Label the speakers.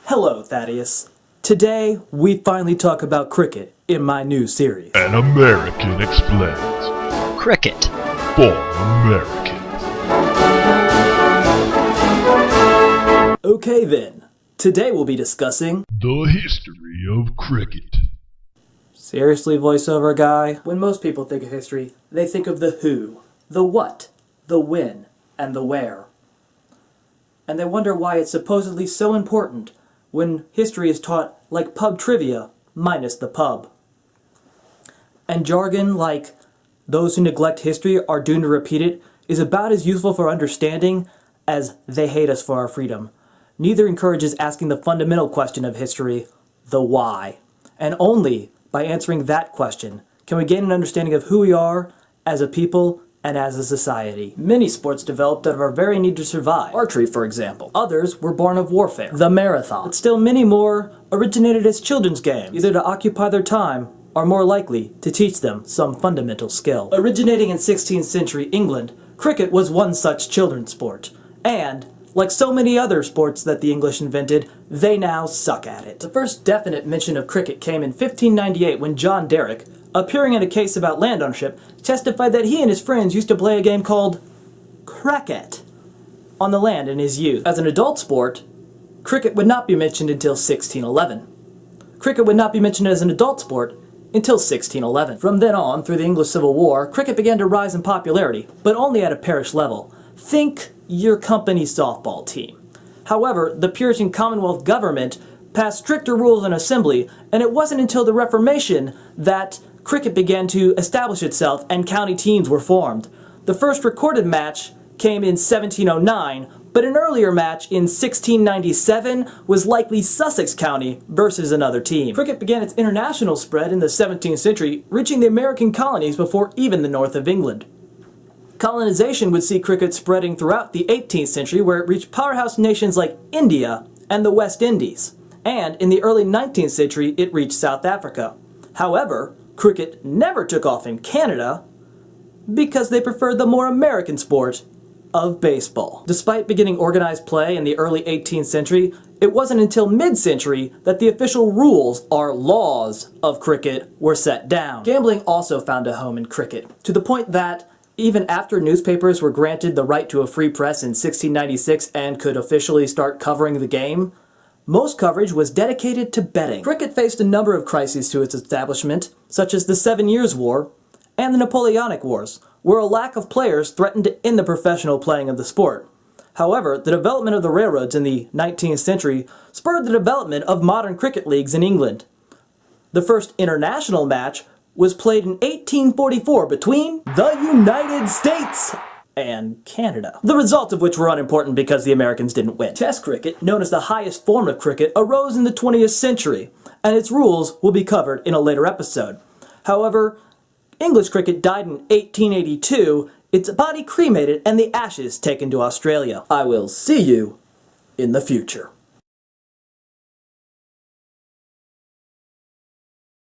Speaker 1: Hello, Thaddeus. Today, we finally talk about cricket in my new series.
Speaker 2: An American Explains.
Speaker 3: Cricket.
Speaker 2: For Americans.
Speaker 1: Okay then, today we'll be discussing
Speaker 2: The history of cricket.
Speaker 1: Seriously, voiceover guy? When most people think of history, they think of the who, the what, the when, and the where. And they wonder why it's supposedly so important when history is taught like pub trivia, minus the pub. And jargon like, those who neglect history are doomed to repeat it, is about as useful for understanding as they hate us for our freedom. Neither encourages asking the fundamental question of history, the why. And only by answering that question can we gain an understanding of who we are as a people and as a society. Many sports developed out of our very need to survive. Archery, for example. Others were born of warfare. The marathon. But still many more originated as children's games, either to occupy their time or more likely to teach them some fundamental skill. Originating in 16th century England, cricket was one such children's sport. And, like so many other sports that the English invented, they now suck at it. The first definite mention of cricket came in 1598 when John Derrick, appearing in a case about land ownership, testified that he and his friends used to play a game called cricket on the land in his youth. As an adult sport, cricket would not be mentioned until 1611. Cricket would not be mentioned as an adult sport until 1611. From then on, through the English Civil War, cricket began to rise in popularity, but only at a parish level. Think your company softball team. However, the Puritan Commonwealth government passed stricter rules in assembly, and it wasn't until the Reformation that cricket began to establish itself and county teams were formed. The first recorded match came in 1709, but an earlier match in 1697 was likely Sussex County versus another team. Cricket began its international spread in the 17th century, reaching the American colonies before even the north of England. Colonization would see cricket spreading throughout the 18th century, where it reached powerhouse nations like India and the West Indies. And in the early 19th century, it reached South Africa. However, cricket never took off in Canada because they preferred the more American sport of baseball. Despite beginning organized play in the early 18th century, it wasn't until mid-century that the official rules, or laws, of cricket were set down. Gambling also found a home in cricket, to the point that even after newspapers were granted the right to a free press in 1696 and could officially start covering the game, most coverage was dedicated to betting. Cricket faced a number of crises to its establishment, such as the 7 Years' War and the Napoleonic Wars, where a lack of players threatened to end the professional playing of the sport. However, the development of the railroads in the 19th century spurred the development of modern cricket leagues in England. The first international match was played in 1844 between the United States and Canada, the results of which were unimportant because the Americans didn't win. Test cricket, known as the highest form of cricket, arose in the 20th century, and its rules will be covered in a later episode. However, English cricket died in 1882, its body cremated, and the ashes taken to Australia. I will see you in the future.